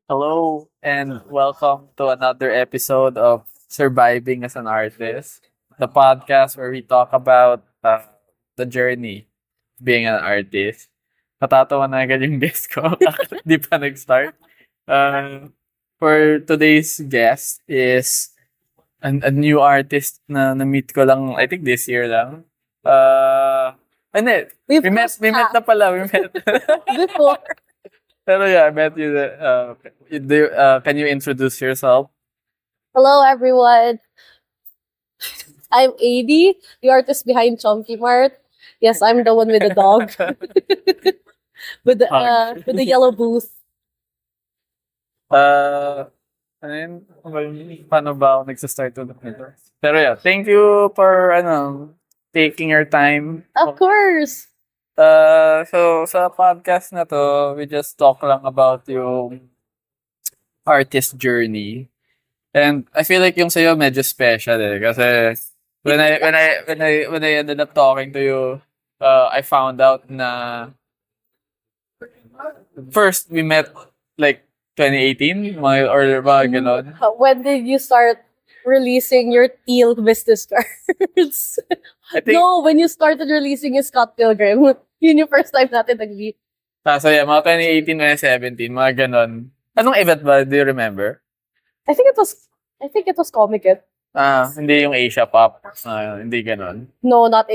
Hello and welcome to another episode of Surviving as an Artist, the podcast where we talk about the journey of being an artist. Natatawa na agad yung guest ko. Di pa nag-start. Uh, for today's guest is a new artist na na-meet ko lang, I think this year lang. Hindi. We've We met na pala. We met. before. Pero yeah, I met you. Can you introduce yourself? Hello, everyone. I'm Eyddie, the artist behind Chomkee Mart. Yes, I'm the one with the dog, with the yellow booth. Ano yun? Paano ba ako nagsa-start ulit nito? Pero yeah, thank you for taking your time. Of course. So sa podcast na to, we just talk lang about yung artist journey. And I feel like yung sa'yo medyo special kasi when I ended up talking to you, I found out na first we met like 2018 or mga ganon. When did you start releasing your teal business cards? I think No, when you started releasing your Scott Pilgrim. Yun yung first time natin nag-meet. so yeah, mga 2018, 2017, mga ganon. Anong event ba? Do you remember? I think it was Comic It. Hindi yung Asia Pop. Hindi ganon. No, not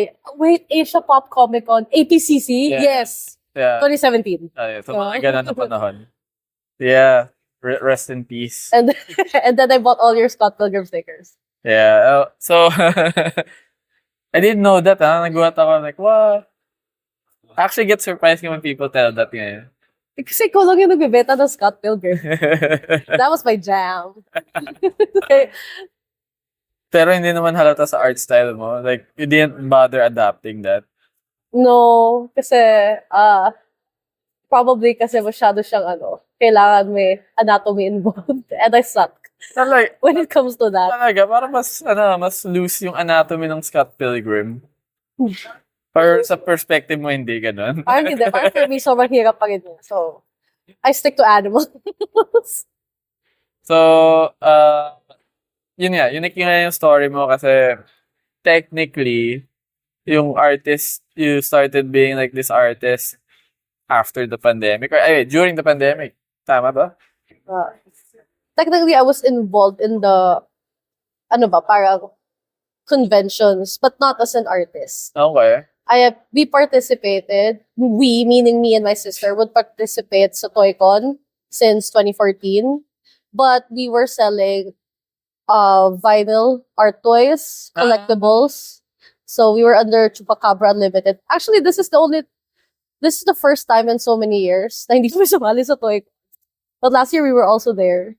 Asia Pop Comic Con. APCC? Yeah. Yes. Yeah. 2017. Yeah, so mga ganon na panahon. Yeah. Rest in peace. And and then I bought all your Scott Pilgrim stickers. Yeah. So, I didn't know that, Nagulat ako, like, what? I actually get surprised when people tell that ngayon. Kasi ikaw lang yung nagbibenta ng Scott Pilgrim. That was my jam. Pero hindi naman halata sa art style mo. Like, you didn't bother adapting that. No, kasi probably kasi masyado siyang kailangan may anatomy involved. And I suck Like, when it comes to that. talaga, parang mas loose yung anatomy ng Scott Pilgrim. Or sa perspective mo, hindi ganun. Parang hindi. Parang for me, sobrang hirap pa rin. So, I stick to animals. So, yun nga, unique nga yung story mo kasi technically, yung artist, you started being like this artist after the pandemic or during the pandemic. Tama ba? Technically, I was involved in the, parang conventions, but not as an artist. Okay. We participated, we, meaning me and my sister, would participate sa ToyCon since 2014. But we were selling vinyl art toys, collectibles. So we were under Chupacabra Unlimited. Actually, this is the first time in so many years na hindi kami sumali sa ToyCon. But last year, we were also there.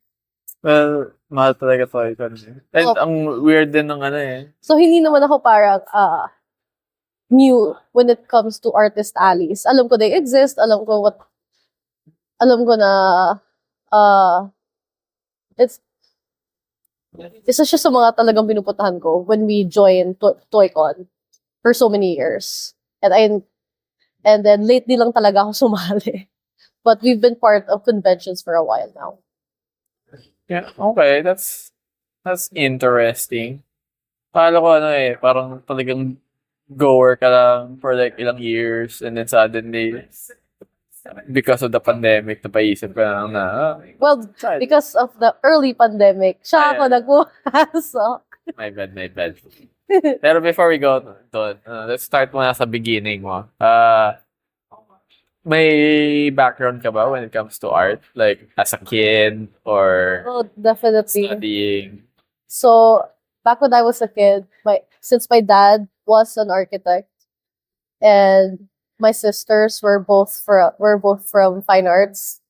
Well, mahal talaga to. And ang weird din ng So hindi naman ako parang new when it comes to artist alleys. Alam ko they exist. Alam ko na it's isa siya sa mga talagang pinupuntahan ko when we joined ToyCon for so many years. And then lately lang talaga ako sumali. But we've been part of conventions for a while now. Yeah, okay. That's interesting. Kala ko parang talagang goer ka lang for like ilang years and then suddenly because of the pandemic napaisip ka lang na Well, because of the early pandemic, siya ako nagpumasok. my bad. Pero before we go doon, let's start muna sa beginning mo. May background ka ba when it comes to art? Like as a kid or Oh, definitely. studying? So, back when I was a kid, since my dad was an architect and my sisters were both from fine arts.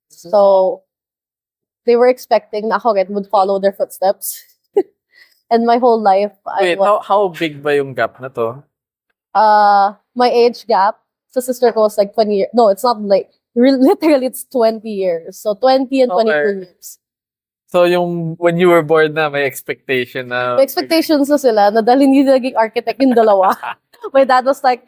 So, they were expecting na ako rin would follow their footsteps. And my whole life, Wait, how big ba yung gap na to? my age gap sa sister ko was like 20 years. No, it's not like, literally it's 20 years. So 20 and 22 Okay. years. So yung when you were born na may expectation na May expectations na sila na dahil hindi naging architect yung dalawa. My dad was like,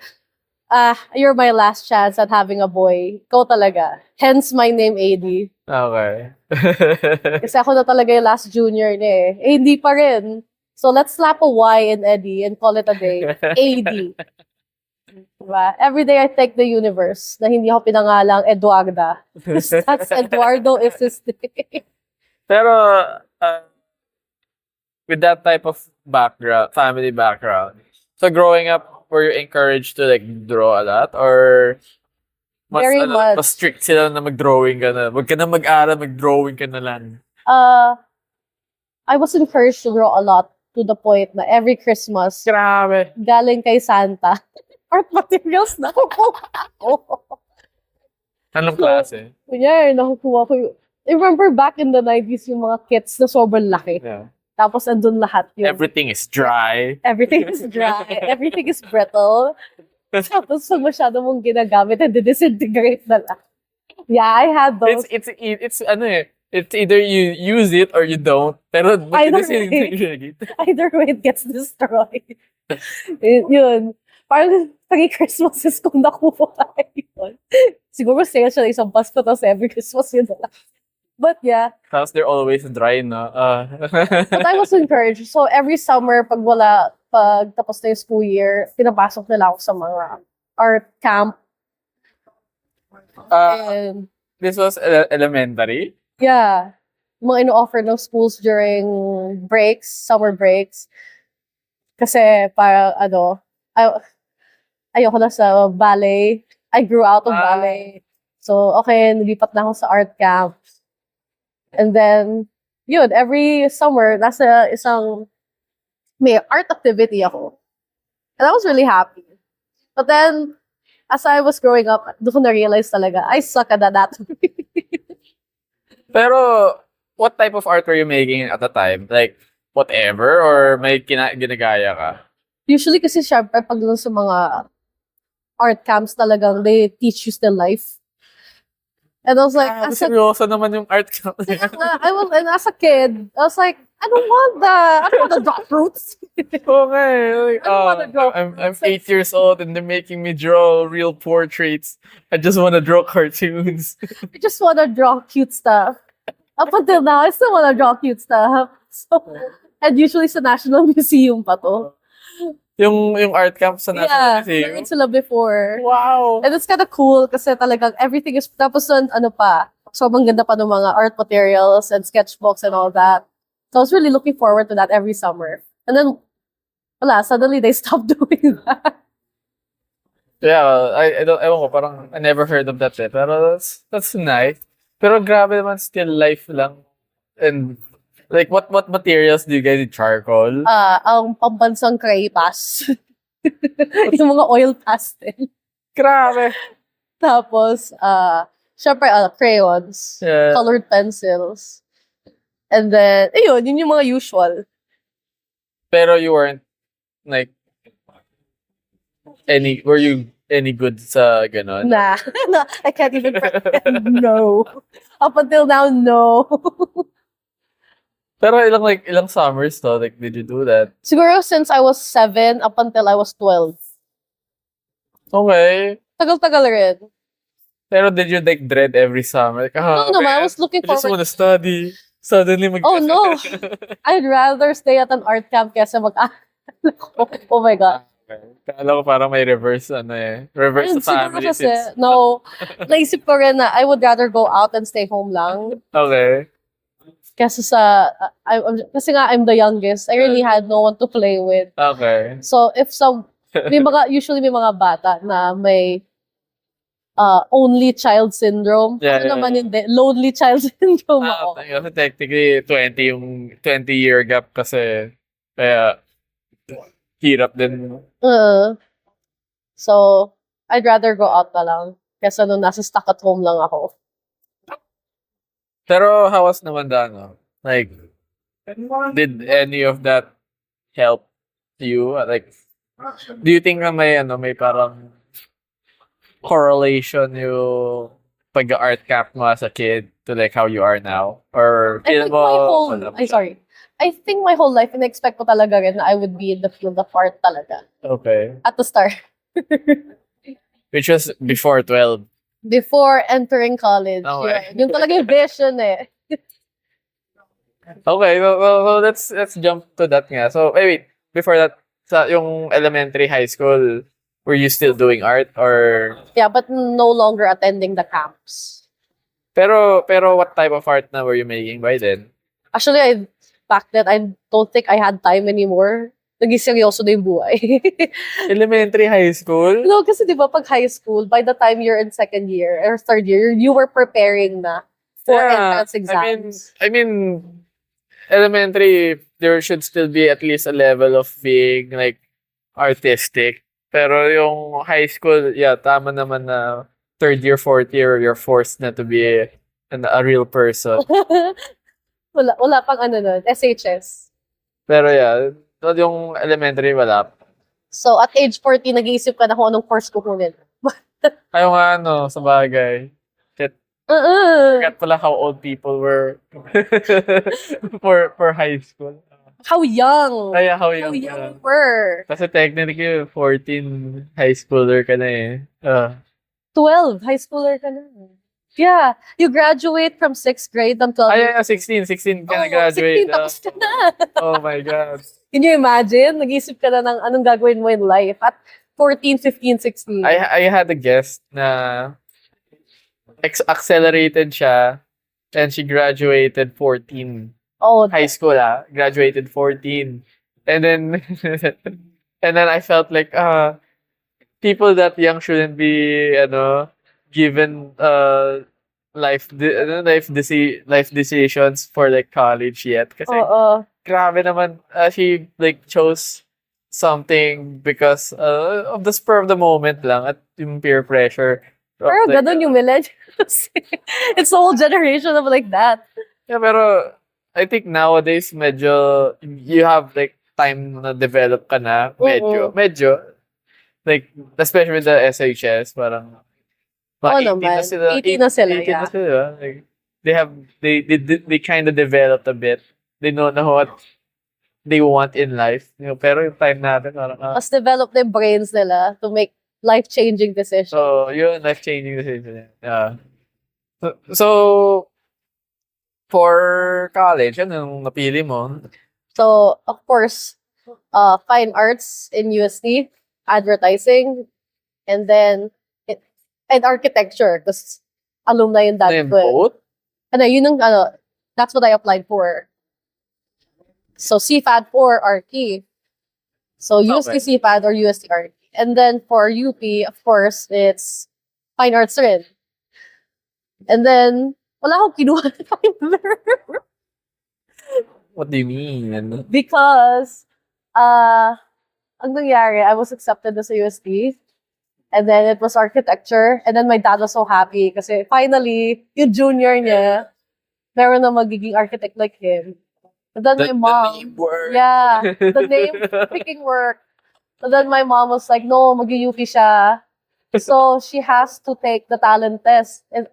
you're my last chance at having a boy. Ikaw talaga. Hence my name, Eyddie. Okay. Kasi ako na talaga yung last junior niya eh. Eh, hindi pa rin. So, let's slap a Y in Eddie and call it a day. AD. Diba? Every day I thank the universe na hindi ako pinangalang Eduarda. That's Eduardo is his name. Pero, uh, with that type of background, family background, so growing up, were you encouraged to like draw a lot? Or Very much. mas strict sila na mag-drawing ka na? Wag ka na mag-aral, mag-drawing ka na lang. I was encouraged to draw a lot to the point na every Christmas, Grabe. galing kay Santa, art materials na kukuha ko. Anong klase? Kunyari, nakukuha ko yung... I remember back in the 90s, yung mga kits na sobrang laki. Yeah. Tapos andun lahat yung... Everything is dry. Everything is dry. Everything is brittle. Tapos pag masyado mong ginagamit, and disintegrate na lang. Yeah, I had those. It's ano eh. It's either you use it or you don't. Pero Either Either way, it gets destroyed. Yun. Parang 3 Christmases kong nakuha yun. Siguro sale siya ng isang Pasko, tapos every Christmas yun na lang. But yeah. Tapos they're always dry, no? But I was encouraged. So every summer, pag tapos na yung school year, pinapasok nila ako sa mga art camp. And This was elementary? yeah, mga ino-offer ng schools during breaks, summer breaks. Kasi para ayoko na sa ballet. I grew out of ballet. So, okay, nilipat na ako sa art camp. And then, yun, every summer, nasa may art activity ako. And I was really happy. But then, as I was growing up, doon ko na-realize talaga, I suck at that. Pero, what type of art were you making at the time? Like, whatever? Or may ginagaya ka? Usually kasi syempre pag doon sa mga art camps talagang they teach you still life. And I was like, seryoso naman yung art camp. and as a kid, I was like, I don't want to draw fruits. Okay. wanna draw I'm 8 years old and they're making me draw real portraits. I just want to draw cartoons. I just want to draw cute stuff. Up until now, I still want to draw cute stuff. So, and usually sa National Museum pa to. Yung art camp sa National Museum? Yeah, narin sila before. Wow! And it's kind of cool kasi talagang everything is, tapos nun, sobrang ganda pa ng mga art materials and sketchbooks and all that. So I was really looking forward to that every summer. And then, suddenly they stopped doing that. Yeah, ewan ko, parang I never heard of that eh. Pero that's nice. Pero grabe naman, still life lang. And like, what materials do you guys use? Charcoal? Ang pambansang crepas. Yung mga oil pastel. Grabe! Tapos, syempre, crayons, colored pencils. And then, yun yung mga usual. Pero you weren't, like, were you any good sa ganon? Nah, I can't even pretend. No. Up until now, no. Pero ilang summers to, like, did you do that? Siguro since I was 7 up until I was 12. Okay. Tagal-tagal rin. Pero did you like dread every summer? Like, No, I was looking I just forward. wanna study. Suddenly Oh no! I'd rather stay at an art camp kesa oh my God. Kala ko parang may reverse, reverse sa family. No, naisip ko rin na I would rather go out and stay home lang. Okay. Kasi kasi nga I'm the youngest, I really had no one to play with. Okay. So if usually may mga bata na may only child syndrome. Naman hindi, lonely child syndrome ako. Kasi technically 20 year gap kasi kaya hirap din. So I'd rather go out na lang kesa nung nasa stuck at home lang ako. Pero how was naman like, did any of that help you? Like, do you think na may parang correlation yung pag-art camp mo as a kid to like how you are now? Or I think my whole life, in-expect ko talaga rin na I would be in the field of art talaga. Okay. At the start. Which was before 12. Before entering college. Okay. Yun. Yung talaga yung vision eh. Okay, well, let's jump to that nga. So, wait, before that, sa yung elementary, high school, were you still doing art or Yeah, but no longer attending the camps. pero what type of art na were you making by then? Actually, back then, I don't think I had time anymore. Naging seryoso na yung buhay. Elementary, high school? No, kasi di ba pag high school, by the time you're in second year or third year, you were preparing na for entrance exams. I mean, elementary, there should still be at least a level of being like artistic. Pero yung high school, yeah, tama naman na third year, fourth year, you're forced na to be a real person. wala pang ano nun, SHS. Pero yeah, yung elementary, wala. So, at age 40, nag-iisip ka na kung anong course kukunin. Ayaw nga, sa bagay. Forgot pala how old people were for high school. How young? Kaya how How young young ka. were? Kasi technically, 14 high schooler ka na eh. 12, high schooler ka na. Yeah, you graduate from 6th grade ng 12 Ay, 16 ka na graduate. 16, tapos ka na. Oh my God. Can you imagine? Nag-isip ka na ng anong gagawin mo in life at 14, 15, 16. I had a guest na accelerated siya and she graduated 14. Oh, High school graduated 14. And then and then I felt like people that young shouldn't be given life decisions for like college yet kasi grabe naman she like chose something because of the spur of the moment lang at yung peer pressure. Pero ganun yung millennials. It's the whole generation of like that. Yeah, pero I think nowadays medyo you have like time na develop ka na medyo like especially with the SHS parang mga 18 naman. na sila 18 na sila, 18 yeah. na sila. Like, they kind of developed a bit. They know what they want in life. Pero yung time natin parang Mas develop na yung brains nila to make life-changing decisions. so yun, life-changing decision. Yeah. So for college, anong napili mo? So, of course, fine arts in UST, advertising, and then and architecture because alumni yung dati ko. Both? That's what I applied for. So, CFAD for RT. So, UST CFAD or UST RT. And then for UP, of course, it's fine arts rin. And then, wala akong kinuha na fiber. What do you mean? Because, ang nangyari, I was accepted sa UST. And then it was architecture. And then my dad was so happy kasi finally, yung junior niya, meron na magiging architect like him. And then my mom, the name work. yeah, the name freaking work. And then my mom was like, no, mag-UP siya. So she has to take the talent test and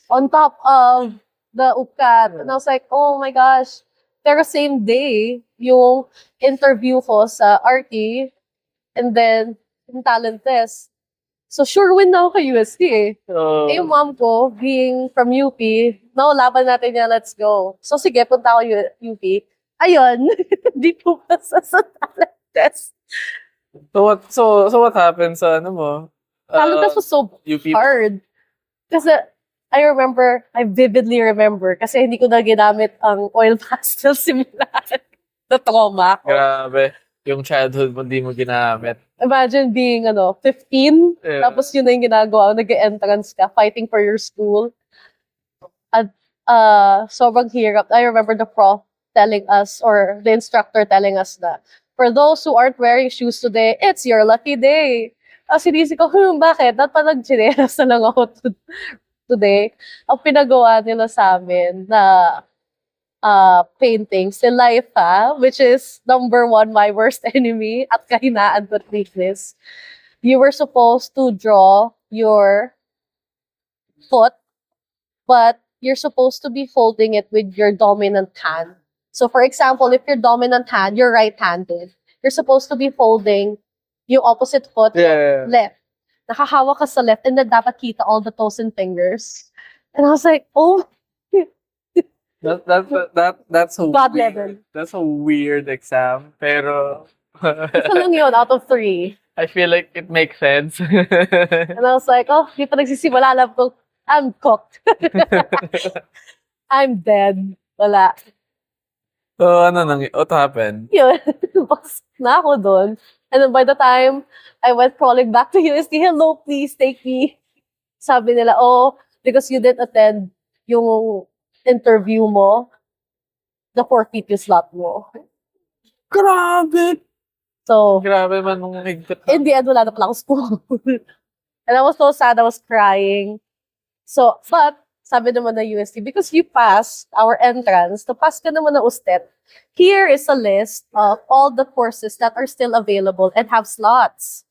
on top of the UPCAT. And I was like, oh my gosh. Pero same day, yung interview ko sa RT and then yung talent test. So, sure win na ako kay UST eh. Yung mom ko, being from UP, no, laban natin yan, let's go. So, sige, punta ako UP. Ayun, di po sa talent test. So what happened sa ano mo? Talent test was so UP? hard. Kasi, I vividly remember, kasi hindi ko na ginamit ang oil pastel simulahan. The trauma ko. Grabe. Yung childhood mo, di mo ginamit. Imagine being, 15, Yeah. tapos yun na yung ginagawa, nag-entrance ka, fighting for your school. At, sobrang hirap. I remember the prof telling us, or the instructor telling us na, for those who aren't wearing shoes today, it's your lucky day. Sinisip ko, bakit? Dapat pa nag-chinelas na lang ako today. Ang pinagawa nila sa amin na painting, still life which is number 1, my worst enemy at kahinaan but weakness. You were supposed to draw your foot, but you're supposed to be holding it with your dominant hand. So for example, if your dominant hand, you're right-handed, you're supposed to be holding yung opposite foot Yeah. left. nakahawak ka sa left and then dapat kita all the toes and fingers. And I was like, oh, That's a God weird, level. that's a weird exam. Pero Isa lang yun out of 3. I feel like it makes sense. And I was like, oh, di pa nagsisimula. Alam ko, I'm cooked. I'm dead. Wala. So, what happened? Yun. Baks na ako doon. And then by the time I went crawling back to UST, hello, please take me. Sabi nila, oh, because you didn't attend yung interview mo, the forfeit yung slot mo. Grabe! So, Grabe man nung higpit in the end, wala na pala akong school. And I was so sad, I was crying. So, but, sabi naman na UST, because you passed our entrance, to pass ka naman na USTET, here is a list of all the courses that are still available and have slots.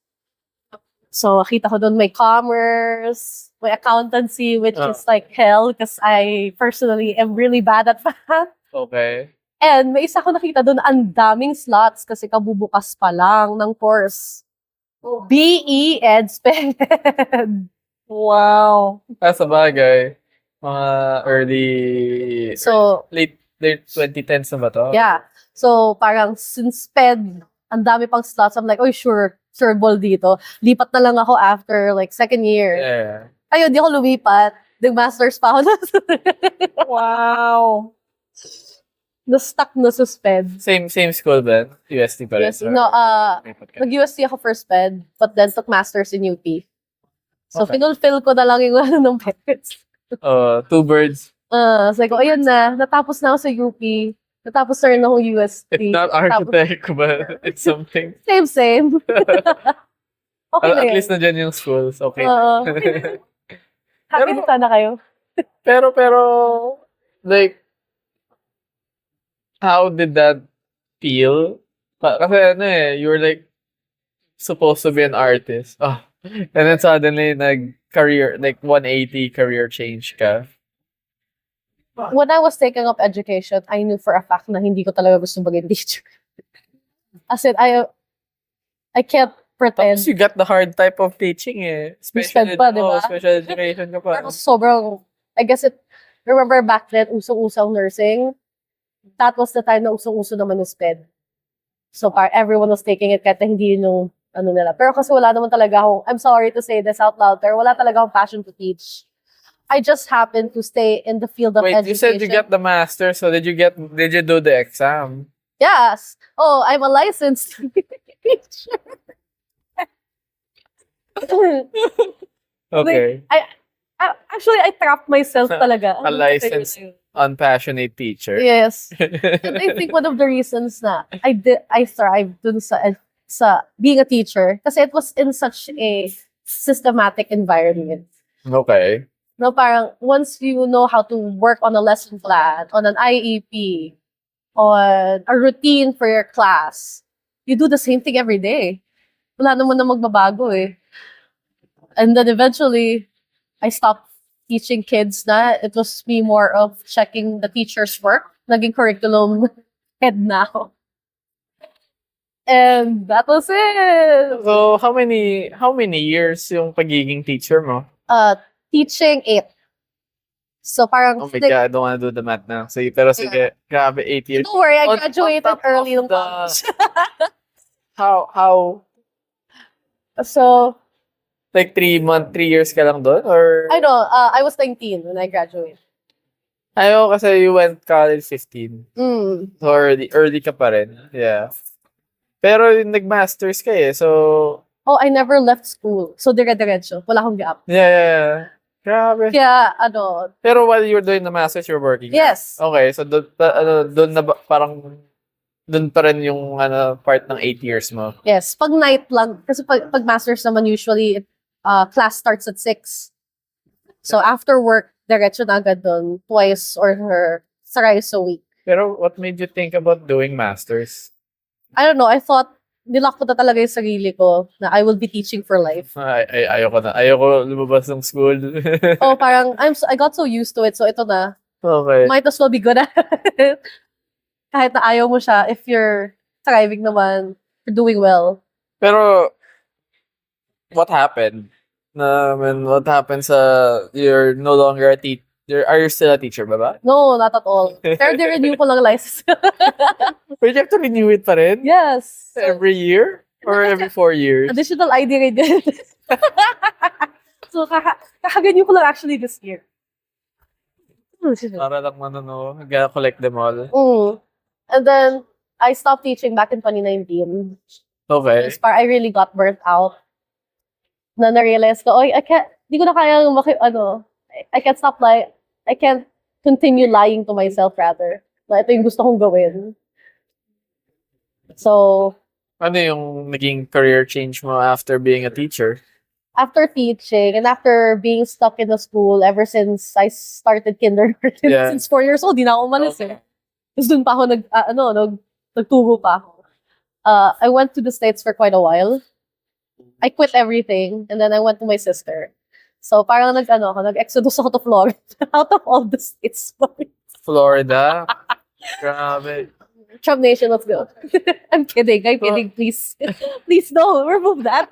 So, kita ko doon may commerce, may accountancy, which is like hell because I personally am really bad at math. Okay. And may isa ko nakita doon, ang daming slots kasi kabubukas pa lang ng course. BE Ed Sped. Wow! Sa bagay, mga early, So, late 2010s na ba to? yeah. So, parang since Sped, ang dami pang slots. I'm like, oh, sure ball dito. Lipat na lang ako after like second year. Yeah. Ayun, di ako lumipat. Nag-masters pa ako. Wow! Na-stuck na sa Sped. Same school ba? UST pa rin? Yes, no, nag-UST ako for Sped, but then took masters in UP. So, Okay. finulfill ko na lang yung ng parents. Two birds. So, ko, ayun na, natapos na ako sa UP. Natapos na rin akong UST. It's not architect, but it's something. Same. Okay na At yun. least nandiyan yung schools. Okay. Happy na sana kayo. pero, like, how did that feel? Kasi you were like, supposed to be an artist. Oh. And then suddenly, career, like 180 career change ka. When I was taking up education, I knew for a fact na hindi ko talaga gusto maging teacher. As in, I can't pretend. Tapos you got the hard type of teaching eh. Sped pa, di ba? Special education ka pa. Pero sobrang, I guess remember back then, usong-usong nursing. That was the time na usong-uso naman yung SPED. So, everyone was taking it kahit na hindi yung nila. Pero kasi wala naman talaga akong, I'm sorry to say this out loud, pero wala talaga akong passion to teach. I just happened to stay in the field of Wait, education. you said you got the master, so did you do the exam? Yes. Oh, I'm a licensed teacher. Okay. Actually, I trapped myself talaga. A licensed unpassionate teacher. Yes. And I think one of the reasons na I thrived dun sa being a teacher kasi it was in such a systematic environment. Okay. No, parang once you know how to work on a lesson plan, on an IEP, on a routine for your class, you do the same thing every day. Wala naman na magbabago eh. And then eventually, I stopped teaching kids na. It was me more of checking the teacher's work. Naging curriculum head na ako. And that was it. So, how many years yung pagiging teacher mo? Teaching 8. So parang Oh my God, I don't wanna do the math now. Pero sige, grabe, 8 years. don't worry, I On graduated top of early nung the- college. How, So, like 3 years ka lang doon? Or? I know, I was 19 when I graduated. Ayaw kasi you went college 15. Mm. So early ka pa rin. Yeah. Pero yung nag-masters ka eh, so... Oh, I never left school. So, dire-diretso. Wala akong gap. Yeah. Grabe. Kaya, Pero while you were doing the masters, you were working? yes. Okay, so doon na parang doon pa rin yung part ng 8 years mo. Yes. Pag night lang. Kasi pag masters naman usually, class starts at 6. So, after work, diretso na agad doon. Twice or thrice a week. Pero what made you think about doing masters? I don't know. I thought, nilak ko na talaga yung sarili ko na I will be teaching for life. Ayoko na. Ayoko lumabas ng school. Oh, parang, I got so used to it. So, ito na. Okay. Might as well be good at it. Kahit na ayaw mo siya, if you're thriving naman, you're doing well. Pero, what happened? when what happens you're no longer a teacher. Are you still a teacher ba ba? No, not at all. Pero di-renew ko lang license. But you have to renew it pa rin? Yes. Every year? Or every 4 years? Additional ID rin din. So, kakaganyo ko lang actually this year. Para lang collect them all. And then, I stopped teaching back in 2019. Okay. I really got burnt out. Na-realize ko, I can't, di ko na kaya I can't stop I can't continue lying to myself rather. Na ito yung gusto kong gawin. So, ano yung naging career change mo after being a teacher? After teaching and after being stuck in the school ever since I started kindergarten, since 4 years old, di na ako umalis Tapos dun pa ako nagturo pa ako. I went to the States for quite a while. I quit everything and then I went to my sister. So parang nag-exodus ako to Florida out of all the states. Florida? Grabe. Trump Nation, let's go. I'm kidding, please. Please don't remove that.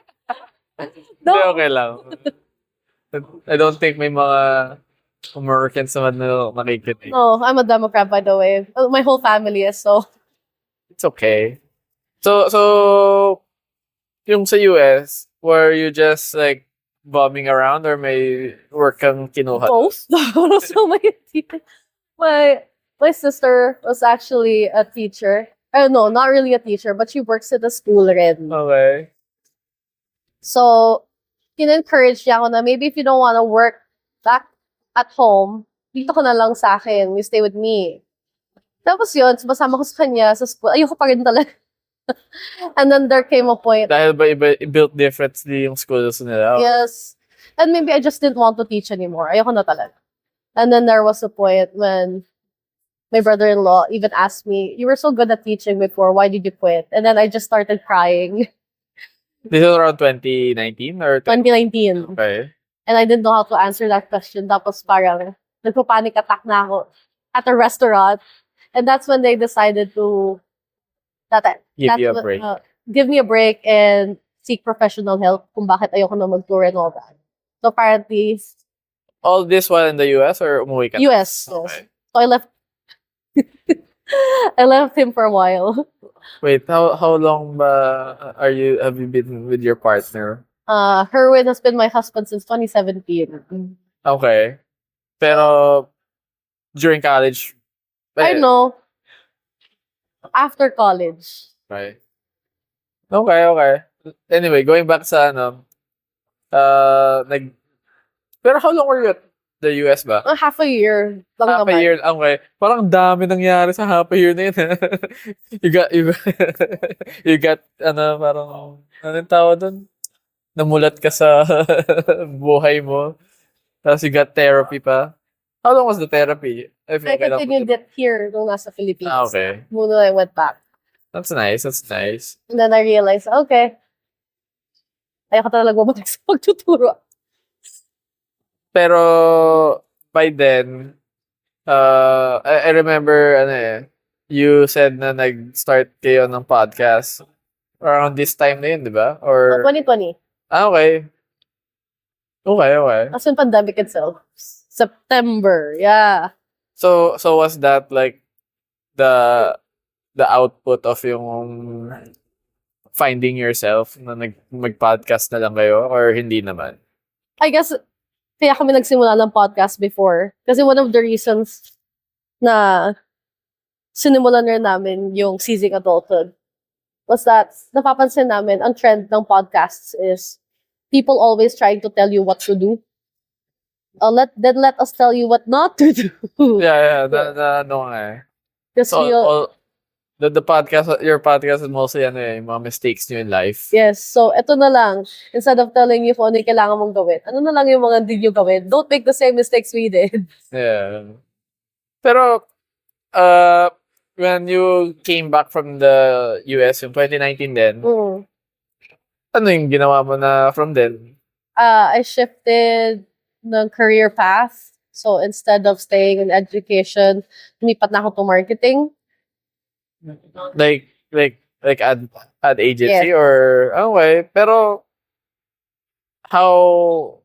No. Hindi, okay lang. I don't think may mga Americans naman na nakikinig. No, I'm a Democrat by the way. My whole family is, so. It's okay. So yung sa US, were you just like bumming around or may work kang kinuha? Both. So my sister was actually a teacher. No, not really a teacher, but she works at a school rin. Okay. So, in-encourage niya ako na maybe if you don't want to work back at home, dito ka na lang sa akin. You stay with me. Tapos yun, sumasama ko sa kanya sa school. Ayoko pa rin talaga. And then there came a point. Dahil ba built differently yung schools nila? Yes. And maybe I just didn't want to teach anymore. Ayoko na talaga. And then there was a point when my brother-in-law even asked me, you were so good at teaching before, why did you quit? And then I just started crying. This is around 2019 or 2019. Okay. And I didn't know how to answer that question. Tapos parang nagpa-panic attack na ako at a restaurant. And that's when they decided to give me a break and seek professional help kung bakit ayoko na mag-tour and all that. So apparently... All this while in the US or umuwi ka? US. Okay. Yes. So I left him for a while. Wait, how long ba have you been with your partner? Herwin has been my husband since 2017. Okay. Pero during college? I know. After college. Okay. Okay. Anyway, going back sa pero how long were you at the US ba? Half a year lang half naman. A year, okay. Parang dami nangyari sa half a year na yun. you got, parang, anong tawag doon? Namulat ka sa buhay mo. Tapos you got therapy pa. How long was the therapy? I continued it here nung nasa Philippines. Okay. Muna I went back. That's nice. And then I realized, okay, ayoko talaga bumalik sa pagtuturo. Pero by then, I remember you said na nag-start kayo ng podcast around this time na yun, di ba? Or 2020. Okay. As in pandemic itself. September, yeah. So was that like the output of yung finding yourself na mag-podcast na lang kayo or hindi naman? I guess kaya kami nagsimula ng podcast before. Kasi one of the reasons na sinimulan rin namin yung seizing adulthood was that napapansin namin ang trend ng podcasts is people always trying to tell you what to do. Let us tell you what not to do. Yeah. So, the podcast, your podcast is mostly mga mistakes nyo in life. Yes. So, eto na lang. Instead of telling you kung ano yung kailangan mong gawin, ano na lang yung mga hindi nyo gawin. Don't make the same mistakes we did. Yeah. Pero, when you came back from the US yung 2019 din, ano yung ginawa mo na from then? I shifted ng career path. So, instead of staying in education, lumipat na ako to marketing. Like ad agency Yes. or okay, pero how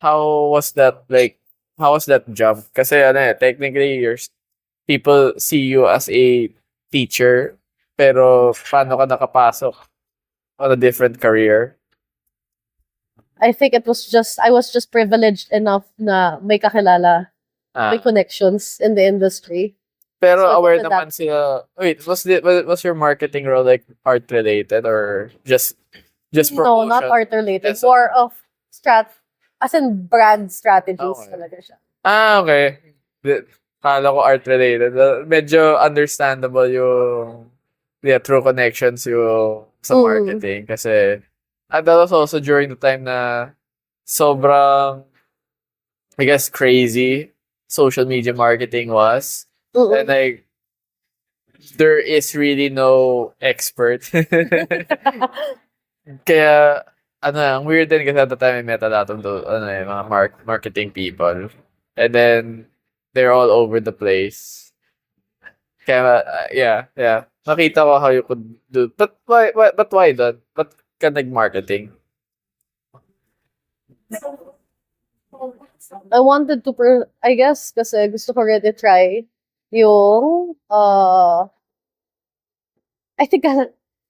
how was that like how was that job? Kasi ano technically people see you as a teacher pero paano ka nakapasok on a different career? I think I was just privileged enough na may kakilala, may Ah, connections in the industry. pero So it aware wasn't that. naman sila. Wait, was your marketing role like art related or just No, not promotion? art related. Yes. More of as in brand strategies Okay. talaga siya. Okay. Di- Kala ko art related. Medyo understandable yung true connections yung sa Mm. marketing kasi that was also during the time na sobrang I guess crazy social media marketing was. And Mm. like there is really no expert. Kaya ang weird din kasi at the time I met a lot of mga marketing people. And then they're all over the place. Kaya yeah. Nakita ko how you could do. But why that? Ba't ka nag-marketing? I wanted to I guess kasi gusto ko rin i-try yung I think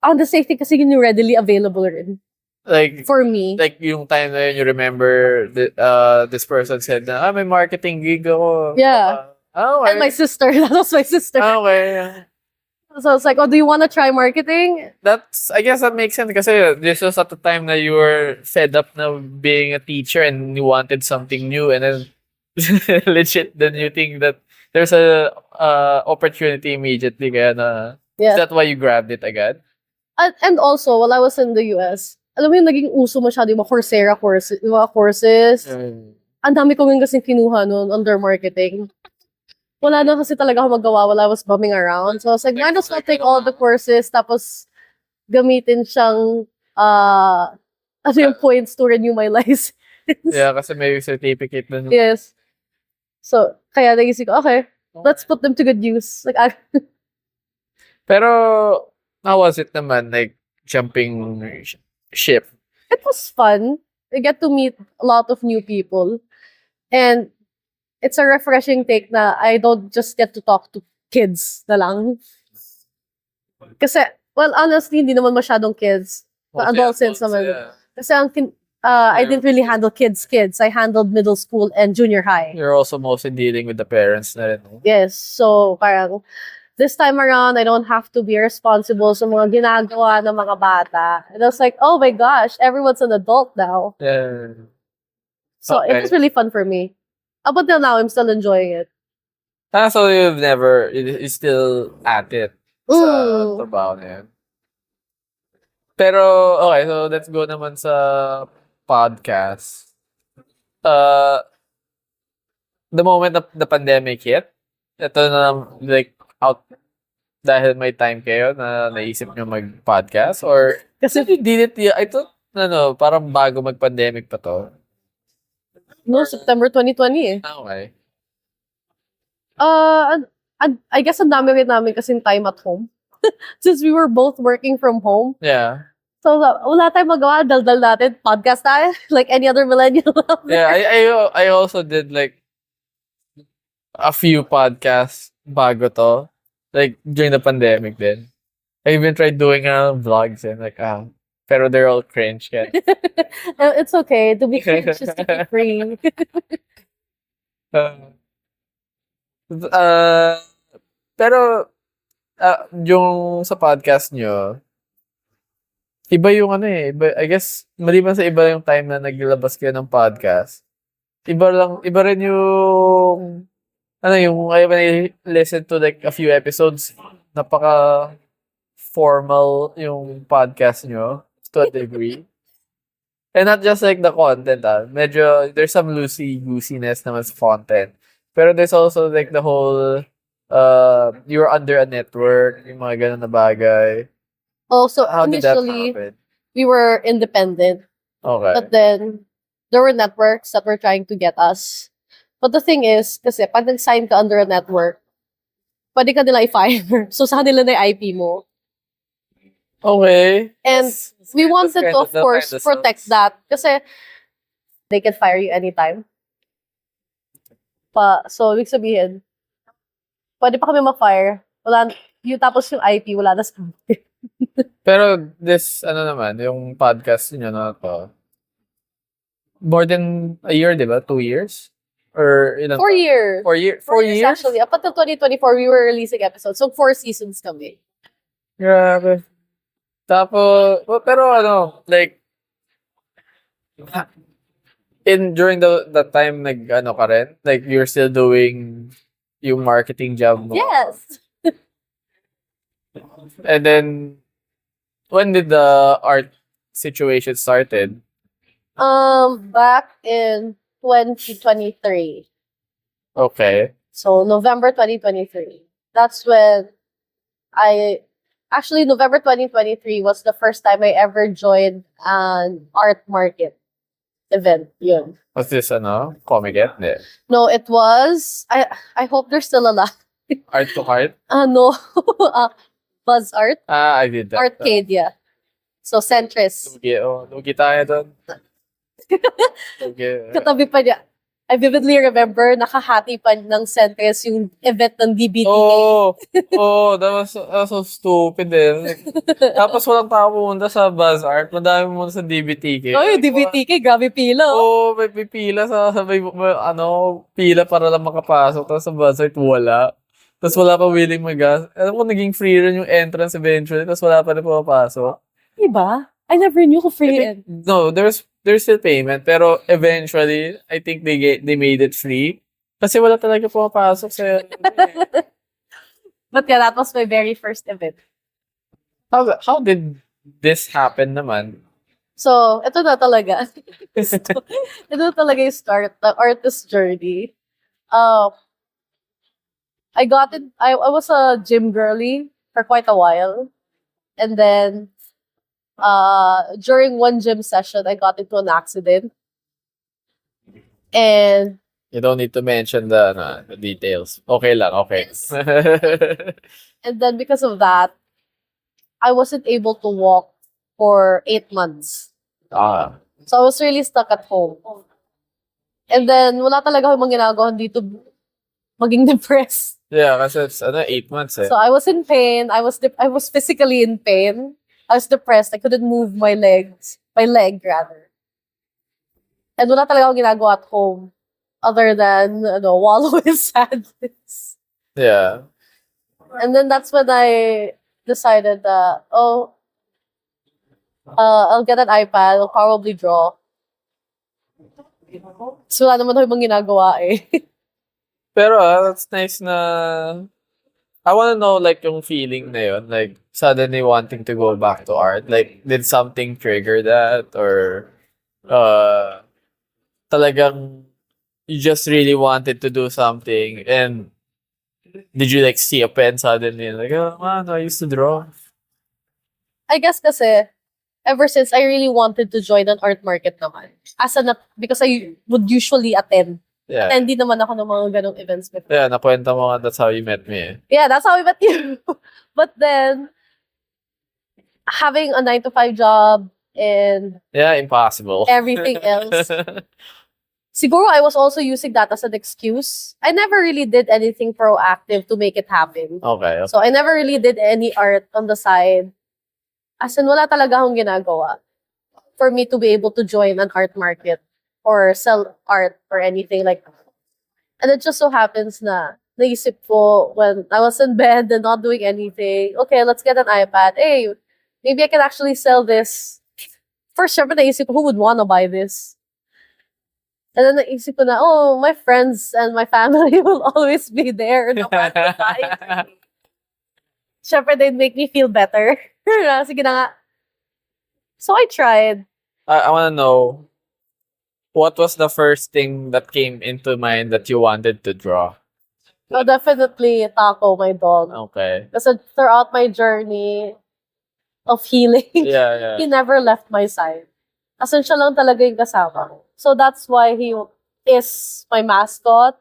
honestly I think kasi yun yung readily available rin Like for me. like yung time na yun, you remember this person said na, may marketing gig ako. Yeah. Okay. And my sister, that was my sister. Okay. So it's like, oh, do you want to try marketing? I guess that makes sense kasi this was at the time na you were fed up na being a teacher and you wanted something new and then legit then you think that there's a opportunity immediately kaya na is Yeah. that why you grabbed it agad? And also, while I was in the US, alam mo yung naging uso masyado yung mga Coursera courses, yung mga courses. Ang dami ko rin kasing kinuha nun under marketing. Wala na kasi talaga ako magawa while I was bumming around. So I was like, might as well take all the courses tapos gamitin siyang ano yung points to renew my license. Yeah, kasi may certificate dun. Yes. So, kaya naisip ko, okay, let's put them to good use. Like, Pero how was it naman like jumping ship? it was fun. I get to meet a lot of new people. And it's a refreshing take na I don't just get to talk to kids na lang. Kasi, well, honestly, hindi naman masyadong kids. Adolescents naman. Yeah. Kasi I didn't really handle kids. I handled middle school and junior high. You're also mostly dealing with the parents na rin. No? Yes. So, parang, this time around, I don't have to be responsible sa mga ginagawa ng mga bata. And I was like, oh my gosh, everyone's an adult now. Yeah. So, it was really fun for me. Up until now, I'm still enjoying it. So you're still at it sa trabaho na yun. Pero, okay, so let's go naman sa podcast. The moment the pandemic hit, ito na like out dahil may time kayo na naisip nyo mag-podcast or kasi you did it, I thought, parang bago mag-pandemic pa to. No, September 2020 eh. Okay. I guess ang dami rin namin kasing time at home. Since we were both working from home. Yeah. So, wala tayong magawa. Daldal natin. Podcast tayo. Like any other millennial. Yeah, I also did like a few podcasts bago to. Like during the pandemic din. I even tried doing vlogs and like, pero they're all cringe. Kaya. It's okay. To be cringe is to be free. Pero yung sa podcast nyo, iba yung iba, I guess, maliban sa iba yung time na naglalabas kayo ng podcast, iba rin yung, when I listen to like a few episodes, napaka formal yung podcast nyo to a degree. And not just like the content, medyo, there's some loosey-goosiness naman sa content. Pero there's also like the whole, you're under a network, yung mga ganun na bagay. Also, How did that initially, happen? we were independent. Okay. But then, there were networks that were trying to get us. But the thing is, kasi pag nag-sign ka under a network, pwede ka nila i-fire. So, sa kanila na yung IP mo. Okay. And we wanted to, of course, protect that. Kasi they can fire you anytime. So, ibig sabihin, pwede pa kami ma-fire. Wala, yung tapos yung IP, wala na sa Pero this, ano naman, yung podcast niyo na to, more than a year, di ba? 2 years? Or ilan? 4 years. 4 years? 4 years actually. Up until 2024, we were releasing episodes. So, 4 seasons kami. Grabe. Tapos, pero ano, like, during the time nag-ano ka rin? Like, you're still doing yung marketing job mo? Yes. And then, when did the art situation started? Back in 2023. Okay. So, November 2023. That's when actually, November 2023 was the first time I ever joined an art market event. Yun. Was this, comic Hindi. No, it was, I hope they're still alive. Art to Heart? No. Buzz Art. I did that. Arcadia. So, Centris. Lugi tayo doon. Lugi. Katabi pa niya. I vividly remember, nakahati pa ng Centris yung event ng DBTK. That was so stupid eh. Like, tapos walang tao pumunta sa Buzz Art. Madami pumunta sa DBTK. Yung DBTK, grabe pila. May pila may pila para lang makapasok. Tapos sa Buzz Art, wala. Tapos wala pa willing mag-gas. Alam ko, naging free rin yung entrance eventually. Tapos wala pa rin pumapasok. Diba? I never knew kung free. No, there's still payment. Pero eventually, I think they made it free. Kasi wala talaga pumapasok sa... But yeah, that was my very first event. How did this happen naman? So, ito na talaga. Ito talaga yung start ng artist journey. I was a gym girly for quite a while. And then, during one gym session, I got into an accident. And you don't need to mention the details. Okay lang, okay. Yes. And then because of that, I wasn't able to walk for 8 months. So I was really stuck at home. And then, wala talaga akong ginagawa dito maging depressed. Yeah, kasi it's 8 months eh. So I was in pain. I was physically in pain. I was depressed. I couldn't move my leg rather. And wala talaga akong ginagawa at home other than wallow in sadness. Yeah. And then that's when I decided that I'll get an iPad. I'll probably draw. So wala naman ako ibang ginagawa eh. Pero that's nice na... I wanna know like yung feeling na yun, like suddenly wanting to go back to art. Like, did something trigger that? Or talagang you just really wanted to do something and did you like see a pen suddenly? Like, oh man, I used to draw. I guess kasi, ever since I really wanted to join an art market naman. Because I would usually attend. Yeah. Attendee naman ako ng mga ganong events before. Yeah, nakwenta mo nga, that's how you met me eh. Yeah, that's how I met you. But then, having a 9-to-5 job and Yeah, impossible. everything else, siguro I was also using that as an excuse. I never really did anything proactive to make it happen. Okay. So I never really did any art on the side. As in, wala talaga akong ginagawa for me to be able to join an art market or sell art or anything like that. And it just so happens na naisip ko when I was in bed and not doing anything, okay, let's get an iPad. Hey, maybe I can actually sell this. First, syempre naisip ko, who would wanna buy this? And then naisip ko na, my friends and my family will always be there no matter what. Syempre, they'd make me feel better. Sige na nga. So I tried. I want to know, what was the first thing that came into mind that you wanted to draw? So definitely Taco, my dog. Okay. Kasi throughout my journey of healing, Yeah. he never left my side. As in, siya lang talaga yung kasama ko. So that's why he is my mascot.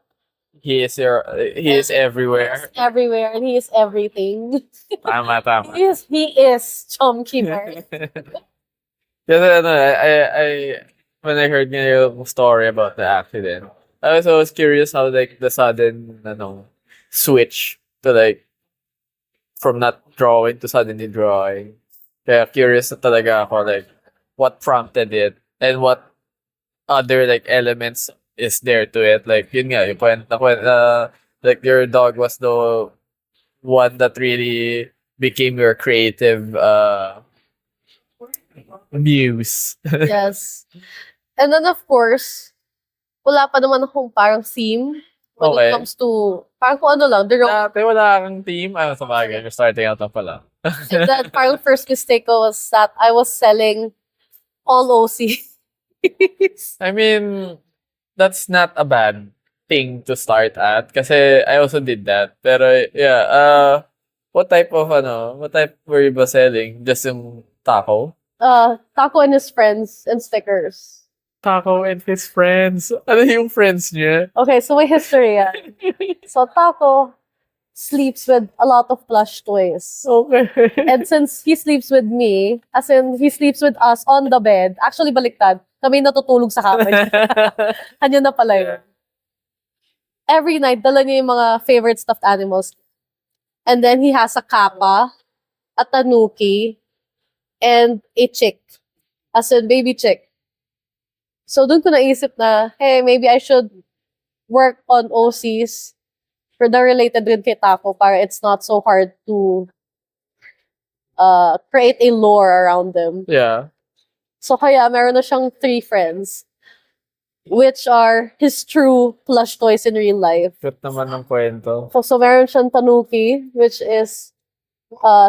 He is everywhere. He's everywhere and he is everything. Tama. He is Chomkee Mart. Kasi when I heard your story about the accident, I was always curious how like the sudden switch to like from not drawing to suddenly drawing. Kaya curious na talaga ako like what prompted it and what other like elements is there to it. Like yun nga, yung like your dog was the one that really became your creative muse. Yes. And then, of course, wala pa naman akong parang theme when Okay. it comes to, parang kung ano lang, the wrong, Dati wala kang team. Ano sa bagay, you're starting out na pala. and then parang first mistake ko was that I was selling all OC. I mean, that's not a bad thing to start at. Kasi I also did that. Pero yeah, what type were you ba selling? Just yung taco? Taco and his friends and stickers. Taco and his friends. Ano yung friends niya? Okay, so may history yan. So Taco sleeps with a lot of plush toys. Okay. And since he sleeps with me, as in he sleeps with us on the bed, actually baliktad, kami natutulog sa kama niya. Kanya na pala yun. Every night, dala niya yung mga favorite stuffed animals. And then he has a kappa, a tanuki, and a chick. As in, baby chick. So, dun ko naisip na, hey, maybe I should work on OCs for the related rin kay Taco para it's not so hard to create a lore around them. Yeah. So, kaya meron na siyang 3 friends, which are his true plush toys in real life. Cute naman ng kwento. So meron siyang tanuki, which is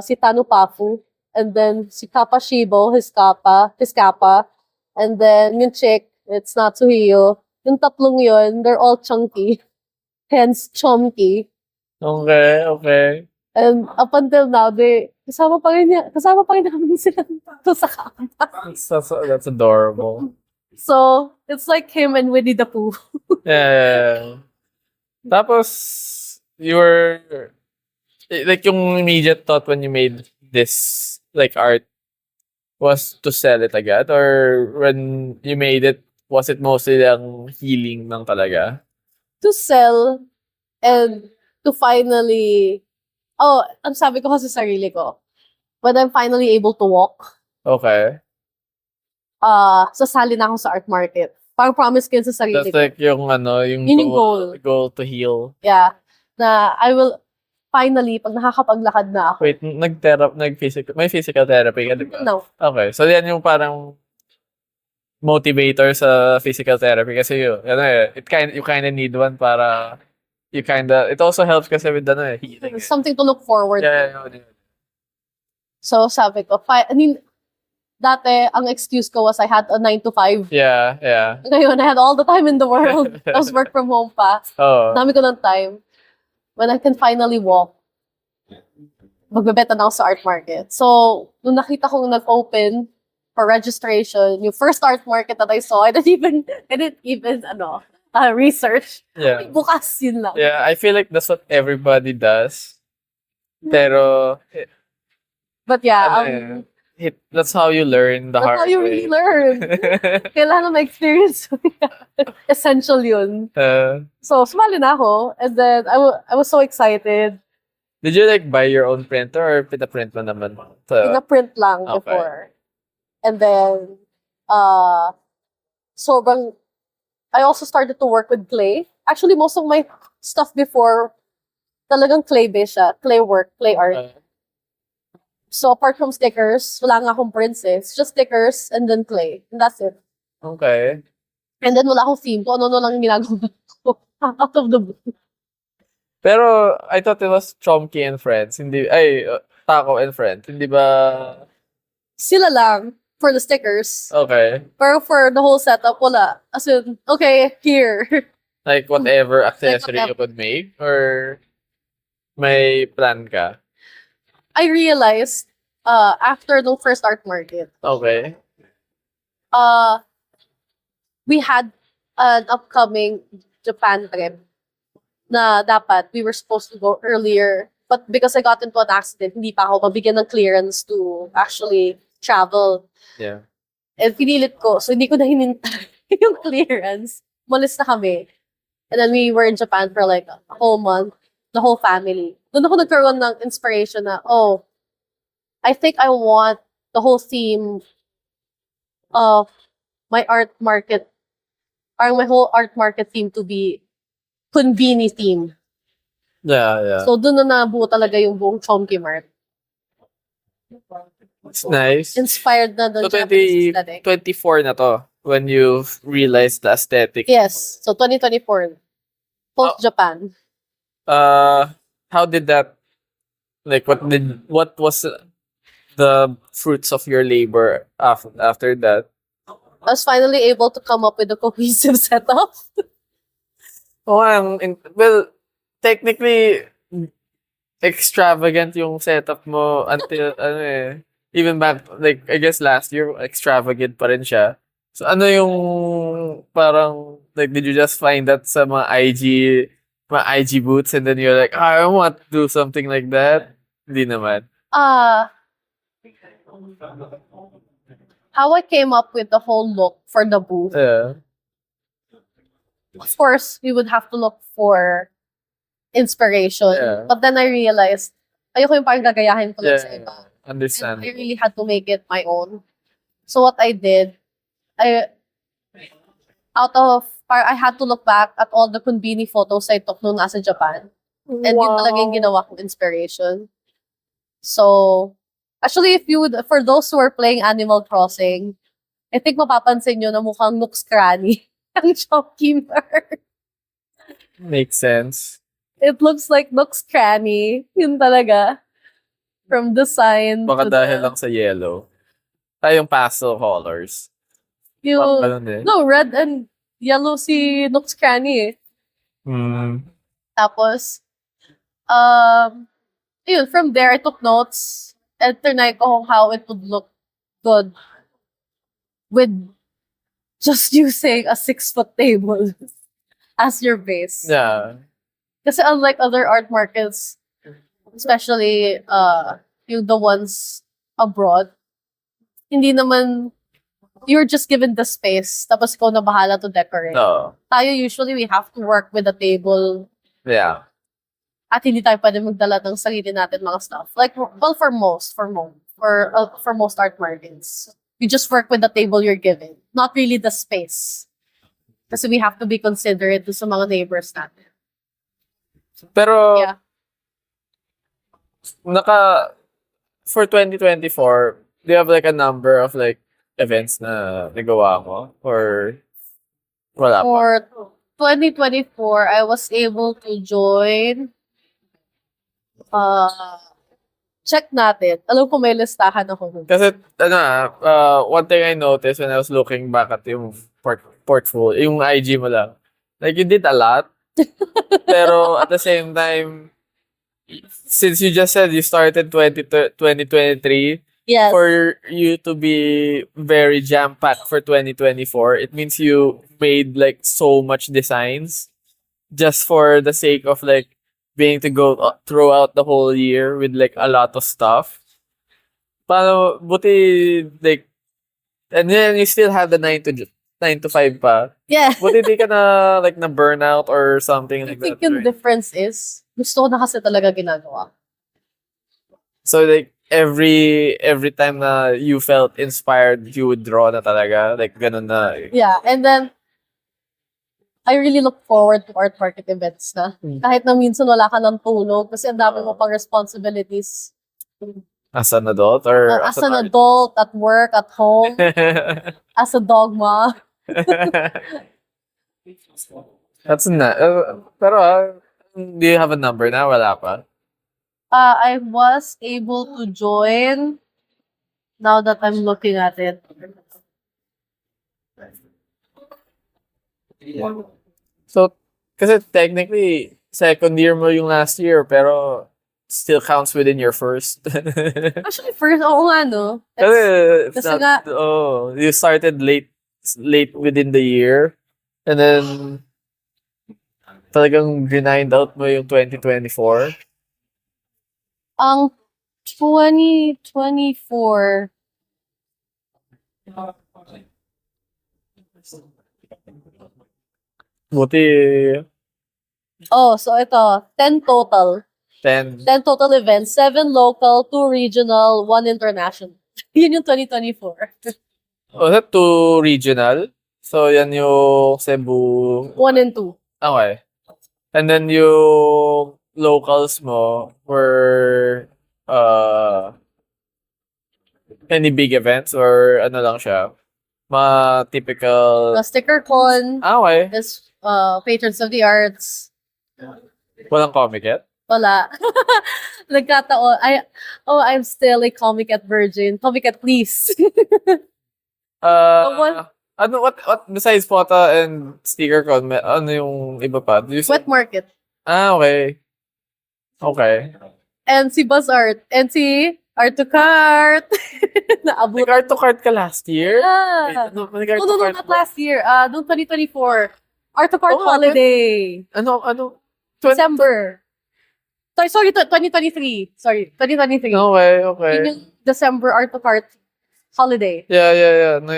si Tanu Pafu. And then si Kappa Shibo, his kappa. And then yung chick, it's Natsuhiyo. Yung tatlong yun, they're all chunky. Hence, Chomkee. Okay. And up until now, kasama pa rin namin sila dito sa kama. That's adorable. So, it's like him and Winnie the Pooh. Yeah. Tapos, you were, like, yung immediate thought when you made this, like, art was to sell it agad? Or when you made it, was it mostly lang healing lang talaga? To sell and to finally, ang sabi ko kasi sa sarili ko, when I'm finally able to walk, Okay. sasali na ako sa art market. Parang promise ko yun sa sarili That's ko. like yung yung Yun yung goal. Goal to heal. Yeah. Na I will finally, pag nakakapaglakad na ako. Wait, may physical therapy ka, di ba? No. Okay. So, yan yung parang motivator sa physical therapy kasi you kind of need one para it also helps kasi with healing. Something to look forward to. Yeah. So, sabi ko, dati, ang excuse ko was I had a 9 to 5. Yeah. Ngayon, I had all the time in the world. I was work from home pa. Oh. Dami ko ng time. When I can finally walk, magbebenta na ako sa art market. So, nung nakita kong nag-open for registration, yung first art market that I saw, I didn't even research. Yeah. Bukas, yun lang. Yeah, I feel like that's what everybody does. Pero, But yeah, that's how you learn the hard way. that's how you really learn. Kailangan ma-experience mo yan. Essential yun. So, sumali na ako. And then, I was so excited. Did you like buy your own printer or pinaprint mo naman? Pina-print lang Okay. before. And then, I also started to work with clay. Actually, most of my stuff before, talagang clay-based siya. Clay work, clay art. So, apart from stickers, wala nga akong prints eh. It's just stickers and then clay. And that's it. Okay. And then wala akong theme. Kung ano lang yung ginagawa ko. Out of the blue. Pero, I thought it was Chomkee and Friends. Taco and Friends. Hindi ba? Sila lang for the stickers. Okay. Pero for the whole setup, wala. As in, okay, here. Like, whatever accessory you could make? Or may plan ka? I realized, after the first art market, Okay. we had an upcoming Japan trip na dapat we were supposed to go earlier. But because I got into an accident, hindi pa ako mabigyan ng clearance to actually travel. Yeah. And pinilit ko. So, hindi ko na hinintay yung clearance. Umalis na kami. And then we were in Japan for like a whole month. The whole family. Doon ako nagkaroon ng inspiration na, oh, I think I want the whole theme of my art market, or my whole art market theme to be conveni theme. Yeah. So, doon na nabuo talaga yung buong Chomkee Mart. It's nice. Inspired na So, doon Japanese aesthetic. 2024 na to when you realized the aesthetic. Yes. So, 2024. Post-Japan. How did that, like, what was the fruits of your labor after that? I was finally able to come up with a cohesive setup. Well, technically, extravagant yung setup mo until, even back, like, I guess last year, extravagant pa rin siya. So, ano yung, parang, like, did you just find that sa mga IG boots and then you're like, I want to do something like that? Hindi naman. How I came up with the whole look for the booth. Yeah. Of course, we would have to look for inspiration. Yeah. But then I realized, ayoko yung parang gagayahin ko lang sa iba. Understand. And I really had to make it my own. So what I did, I had to look back at all the conveni photos I took nung nasa Japan. And yun talaga yung ginawa kong inspiration. So, actually, for those who are playing Animal Crossing, I think mapapansin nyo na mukhang Nook's Cranny ang Chomkee Mart. Makes sense. It looks like Nook's Cranny. Yun talaga. From design Baka to dahil lang sa yellow. Yung pastel colors. No, red and yellow si Nook's Cranny. Tapos, yun, from there, I took notes and tinry ko how it would look good with just using a 6-foot table as your base. Yeah. Kasi unlike other art markets, especially yung the ones abroad, hindi naman, you're just given the space, tapos ikaw na bahala to decorate. No. Tayo usually, we have to work with a table. Yeah. At hindi tayo pwede magdala ng sarili natin mga stuff. Like, well, for most art markets, you just work with the table you're given. Not really the space. Kasi we have to be considerate sa mga neighbors natin. Pero, Yeah. for 2024, do you have like a number of like events na nagawa mo? Or wala pa? For 2024, I was able to join check natin. Alam ko may listahan ako nun. Kasi, one thing I noticed when I was looking back at yung portfolio, yung IG mo lang, like you did a lot. Pero at the same time, since you just said you started 2023, Yes. for you to be very jam-packed for 2024, it means you made like so much designs just for the sake of like being to go throughout the whole year with like a lot of stuff. Paano, buti like, and then you still have the 9 to 5 pa. Yeah. Buti di ka na like na burnout or something I like think that. yung Right? difference is, gusto ko na kasi talaga ginagawa. So like every time na you felt inspired, you would draw na talaga, like ganun na. Yeah, and then, I really look forward to art market events na. Kahit na minsan wala ka ng tulog kasi ang dami mo pang responsibilities. As an adult or As an adult, at work, at home, as a dogma. That's not. Pero do you have a number na? Wala pa. I was able to join, now that I'm looking at it. So, kasi technically, second year mo yung last year, pero still counts within your first. Actually, first, oo nga, no? Kasi it's kasi not, you started late within the year, and then talagang grind out mo yung 2024. Ang 2024, Buti Oh, so ito, 10 total. 10. 10 total events, 7 local, 2 regional, 1 international. Yun yung 2024. Was that 2 regional? So, yan yung Cebu. 1 and 2. Okay. And then yung locals mo were any big events or ano lang siya? Mga typical... The sticker con, Okay. this patrons of the arts. Walang comic yet? Wala. Nagkataon. I'm still a comic at Virgin. Comic at please. One- Ano, what, besides photo and sticker con, ano yung iba pa? Do you Wet market. okay. Okay. And si Buzz Art. And si Art to Cart. Naabot. Nag-art to cart ka last year? Wait, Yeah. ano, nag-art No, to no, cart not last year. Noong 2024. Art to Cart Oo nga, holiday. ano? December. Sorry, 2023. Sorry, 2023. Okay. Yun yung December Art to Cart holiday. Yeah. No,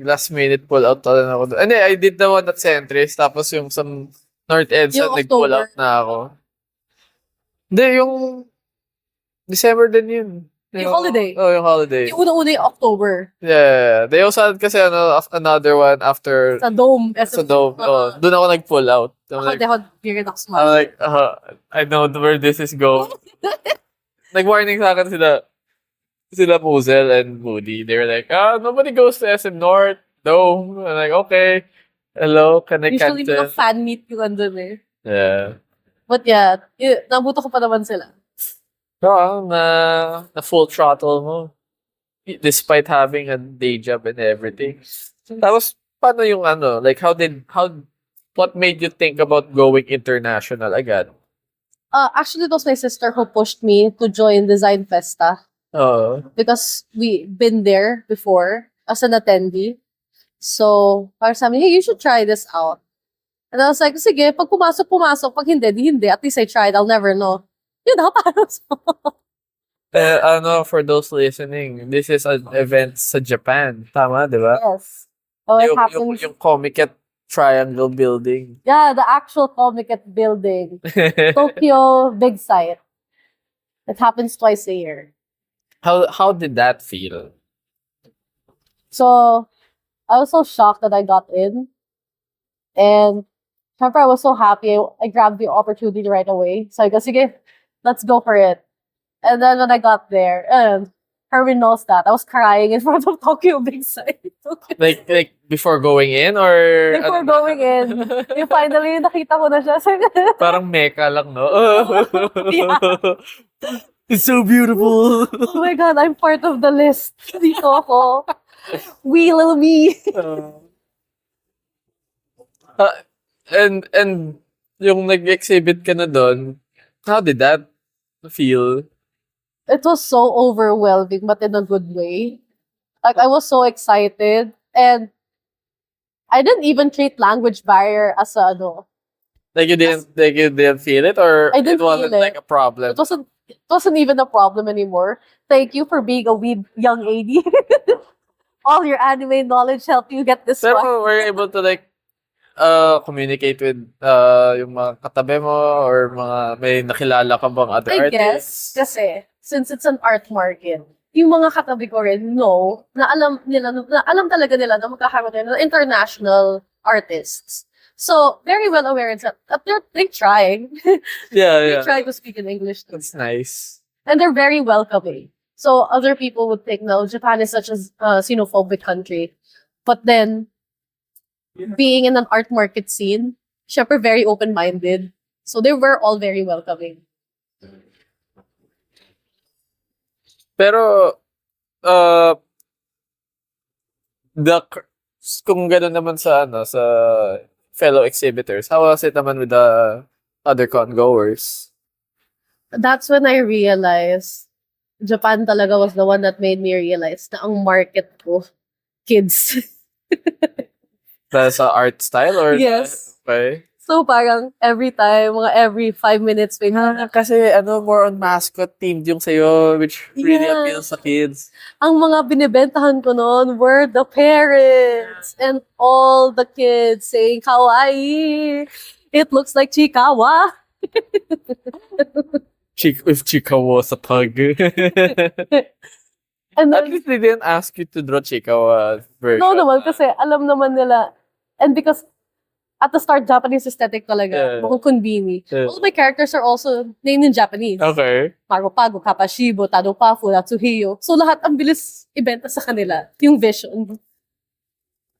last minute pull out talaga ako doon. Hindi, I did the one at Centris, tapos yung some North Edge Yung nag-pull October. out na ako. Hindi, yung December din yun. Yung holiday. Oh, yung holiday. Yung unang-una yung October. Yeah. They also had kasi another one after Sa Dome. sa Dome. Oh, doon ako nag-pull out. I'm Ako, like, dehon, period ako I'm smile. like, I know where this is going. Nag-warning sa akin sila Puzel and Moody. They were like, nobody goes to SM North. Dome. I'm like, okay. Hello, can I Usually cancel? mga fan meet yung andun eh. Yeah. But yeah, nabuto ko pa naman sila. Oo, na full throttle mo. Despite having a day job and everything. Tapos, paano yung ano? Like, what made you think about going international agad? Actually, it was my sister who pushed me to join Design Festa Oo. because we been there before as an attendee. So, parang sabi, hey, you should try this out. And I was like, sige, pag pumasok. Pag hindi, di hindi. At least I tried. I'll never know. Yun na, parang For those listening, this is an event sa Japan. Tama, di ba? yes. Oh, it happens. Yung Comiket Triangle Building. Yeah, the actual Comiket building. Tokyo Big Site. It happens twice a year. How did that feel? So, I was so shocked that I got in. And, syempre, I was so happy. I grabbed the opportunity right away. So, I go, sige, let's go for it. And then when I got there, and Herman knows that, I was crying in front of Tokyo Big Site. Like before going in or Before going in. Yung finally, nakita ko na siya. parang meka lang, no? Yeah. It's so beautiful. Oh my God, I'm part of the list. Dito ako. Wee little me. And yung nag-exhibit ka na doon, how did that feel? It was so overwhelming, but in a good way. Like, I was so excited. And I didn't even treat language barrier as a, Like you didn't feel it, or I didn't it wasn't feel it. like a problem? it wasn't even a problem anymore. Thank you for being a weeb young Eyddie. All your anime knowledge helped you get this Pero one. were you able to communicate with yung mga katabi mo or mga may nakilala ka bang other I artists? guess, kasi, since it's an art market, yung mga katabi ko rin na alam talaga nila na magkakaroon tayo ng international artists. So, very well aware that they try. Yeah. They try to speak in English too. That's nice. And they're very welcoming. So, other people would think, no, Japan is such a xenophobic country. But then, being in an art market scene, syempre very open-minded. So, they were all very welcoming. Pero, kung gano'n naman sa fellow exhibitors, how was it naman with the other con-goers? That's when I realized Japan talaga was the one that made me realize na ang market ko, kids. Sa art style or? Yes. Okay. So parang every time, mga every 5 minutes, may Kasi more on mascot themed yung sa'yo, which really Yeah. appeals sa kids. ang mga binibentahan ko noon were the parents and all the kids saying, kawaii, it looks like chikawa. If Chikawa sa pag. And At then, least they didn't ask you to draw Chikawa version. no naman, kasi alam naman nila, and because at the start, Japanese aesthetic talaga, Yeah. bukod kunbini. Yeah. All my characters are also named in Japanese. Okay. Marupago, Kapashibo, Tadopafu, Natsuhiyo. So lahat ang bilis ibenta sa kanila, yung vision.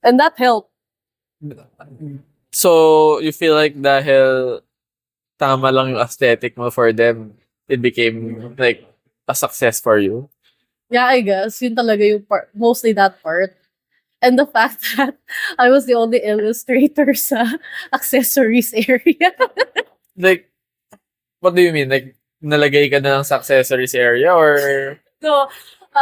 And that helped. So, you feel like dahil tama lang yung aesthetic mo for them, it became like a success for you? Yeah, I guess. Yun talaga yung part. Mostly that part. And the fact that I was the only illustrator sa accessories area. Like, what do you mean? Like, nalagay ka na lang sa accessories area or... So,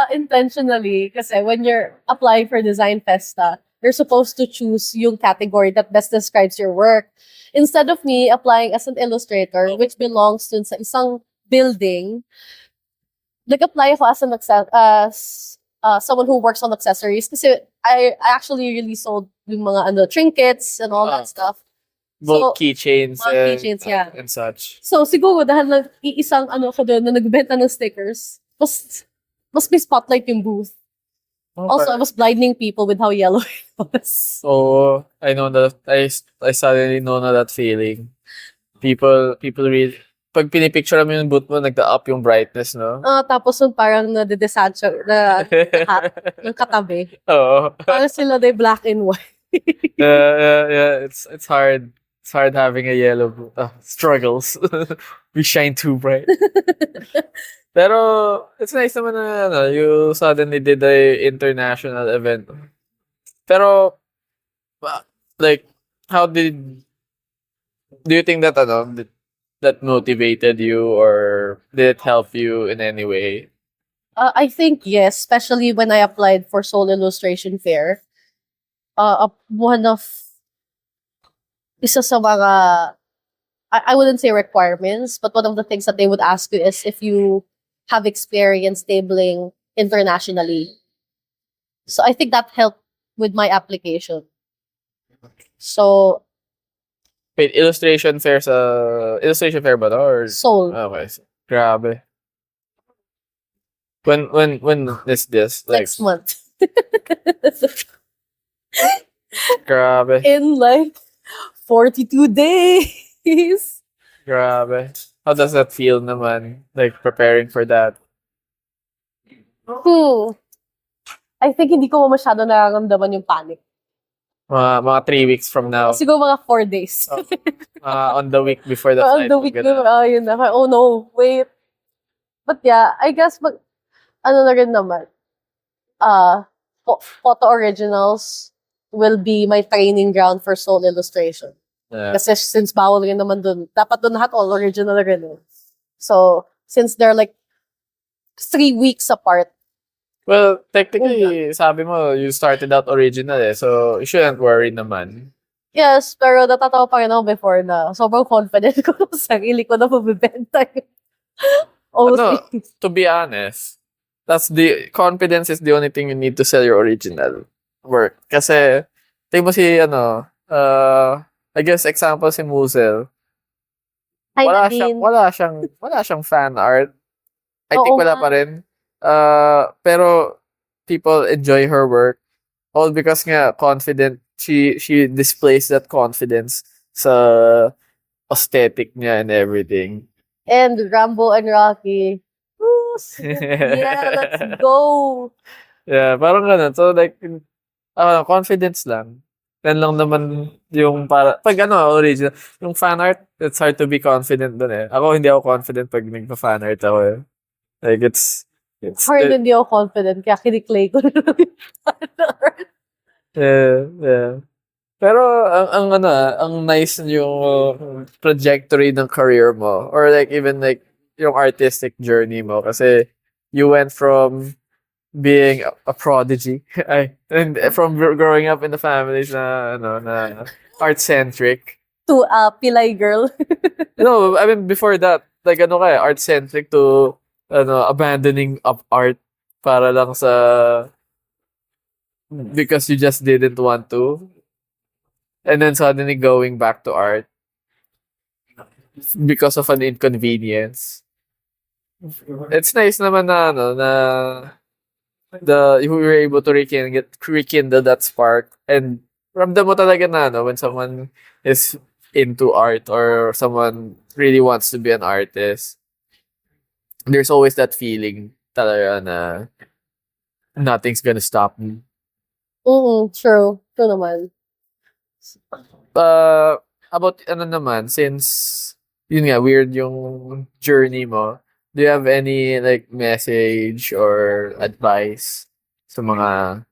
intentionally, kasi when you're applying for Design Festa, you're supposed to choose yung category that best describes your work. Instead of me applying as an illustrator, which belongs to sa isang building, nag-apply ako as someone who works on accessories kasi I actually really sold yung mga trinkets and all that stuff. Both keychains mga keychains, yeah. and such. So siguro dahil nag-iisang ko doon na nagbenta ng stickers, mas may spotlight yung booth. Okay. Also, I was blinding people with how yellow it was. So, I know that, I suddenly know na that feeling. People really, pag pinipicture mo yung booth mo, nagda-up yung brightness, no? Tapos nun parang nade-desancho na hat ng katabi. Oo. Parang sila they black and white. Yeah. It's hard. It's hard having a yellow booth. Struggles. We shine too bright. Pero, it's nice naman na you suddenly did a international event. Pero, like, do you think that, that motivated you or did it help you in any way? I think yes, especially when I applied for Seoul Illustration Fair. One of isa sa mga I wouldn't say requirements, but one of the things that they would ask you is if you have experience tabling internationally. So I think that helped with my application. So Wait, illustration fair ba to or Seoul. okay. Grabe. When is this? Like, Next month. grabe. In like 42 days. Grabe. How does that feel naman? Like preparing for that? I think hindi ko masyado nararamdaman yung panic. Mga 3 weeks from now. Siguro mga 4 days. On the week before the On flight. the week before, yun na. Oh no, wait. But yeah, I guess na rin naman. Photo originals will be my training ground for Seoul illustration. Yeah. Kasi since bawal rin naman dun, dapat dun lahat all original rin. So, since they're like 3 weeks apart. Well, technically, sabi mo, you started out original so you shouldn't worry naman. Yes, pero natatawa pa rin ako before na sobrang confident ko sa sarili ko na mabibenta yung to be honest, that's the confidence is the only thing you need to sell your original work. Kasi, tingin mo si, I guess example si Muzel. Wala siyang fan art. I think wala pa rin. Pero people enjoy her work all because nga confident she displays that confidence sa aesthetic niya and everything. And Rambo and Rocky. Yeah, let's go. Yeah, parang ganun. So like confidence lang. Yan lang naman yung para pag original, yung fan art, it's hard to be confident dun eh. Ako hindi ako confident pag nagpa-fan art ako eh. Like it's hard hindi ako confident kaya kiniklay ko na lang yung fan art. Yeah. Pero ang nice yung trajectory ng career mo or like even like yung artistic journey mo kasi you went from being a prodigy and from growing up in the families na art centric to a Pilay girl. No, I mean, before that, like, ano ka, art-centric to, abandoning of art para lang sa, because you just didn't want to. And then suddenly going back to art because of an inconvenience. It's nice naman na, you were able to rekindle that spark. And ramdam mo talaga na, when someone is into art or someone really wants to be an artist, there's always that feeling talaga na nothing's gonna stop me. True. True naman. About ano naman, since yun nga, weird yung journey mo, do you have any like message or advice sa mga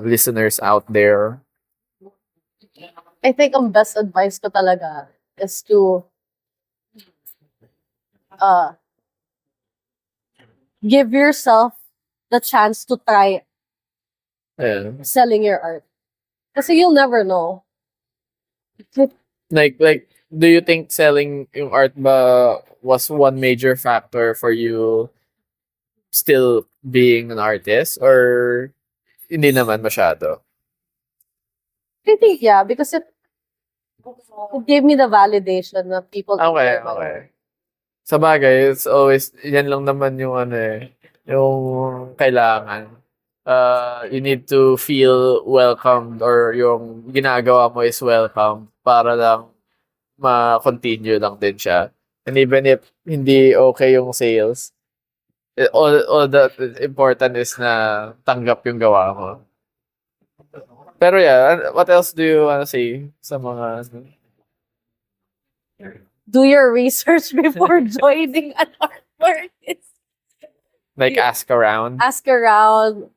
listeners out there? I think ang best advice ko talaga is to give yourself the chance to try Ayan. selling your art. Kasi you'll never know. Like, do you think selling yung art ba was one major factor for you still being an artist? Or hindi naman masyado? I think, yeah, because it gave me the validation that people Okay, enjoy my okay. art. Sa bagay, it's always, yan lang naman yung yung kailangan. You need to feel welcomed or yung ginagawa mo is welcome para lang ma-continue lang din siya. And even if hindi okay yung sales, all that is important is na tanggap yung gawa mo. Pero yeah, what else do you wanna say sa mga Do your research before joining an art artist. like ask around? Ask around,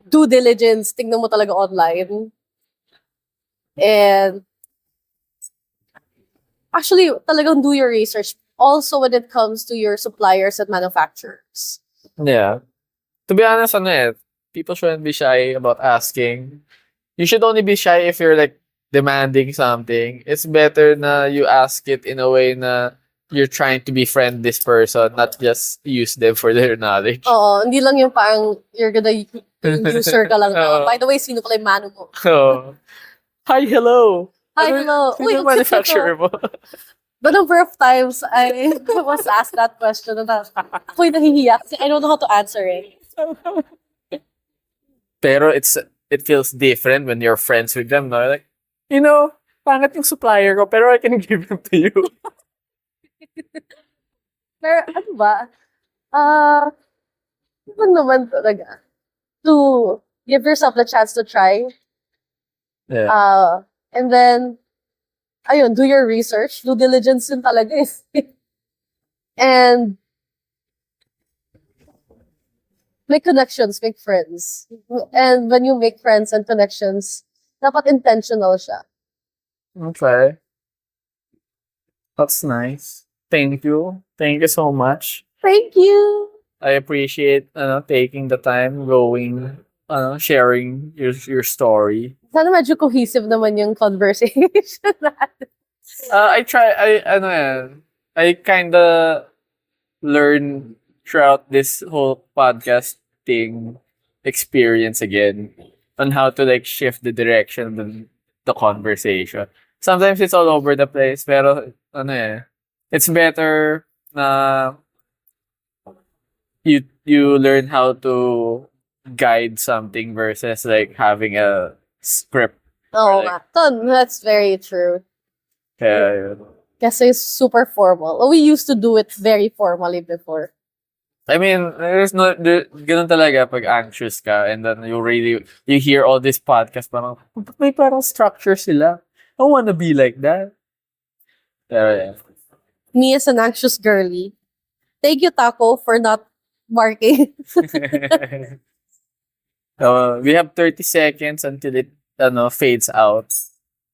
due diligence, tingnan mo talaga online. And actually, talagang do your research. Also when it comes to your suppliers and manufacturers. Yeah. To be honest, people shouldn't be shy about asking. You should only be shy if you're like demanding something. It's better na you ask it in a way na you're trying to befriend this person, not just use them for their knowledge. Oo, hindi lang yung parang you're gonna user ka lang. Oo. By the way, sino pala yung mano mo? Oh. Hi, hello. Hi, hello. Sino Uy, yung manufacturer mo? The number of times I was asked that question na ako'y nahihiya kasi I don't know how to answer it. Pero it feels different when you're friends with them, no? Like, pangit yung supplier ko, pero I can give them to you. Pero ano ba? Ano naman talaga? To give yourself the chance to try. Yeah. And then, ayun, do your research. Due diligence yun talaga eh. And make connections, make friends. And when you make friends and connections, dapat intentional siya. Okay. That's nice. Thank you. Thank you so much. Thank you! I appreciate taking the time going sharing your story. Sana medyo cohesive naman yung conversation natin. I kinda learn throughout this whole podcasting experience again on how to like shift the direction of the conversation. Sometimes it's all over the place, pero it's better na you learn how to guide something versus like having a script. Oo Right. nga. That's very true. Kaya yun. Kasi it's super formal. We used to do it very formally before. I mean, ganun talaga pag anxious ka and then you hear all this podcast parang, "Ba't may parang structure sila? I wanna be like that." Pero yeah. Me as an anxious girly, thank you, Taco, for not marking. We have 30 seconds until it fades out.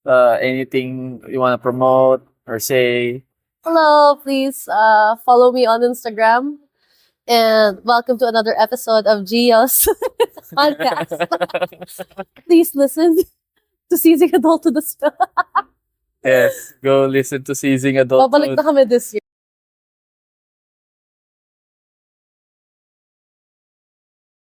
Anything you wanna promote or say? Hello, please follow me on Instagram. And welcome to another episode of Gio's podcast. Please listen to Seizing Adulthood as well. Yes, go listen to Seizing Adult. Babalik na kami this year.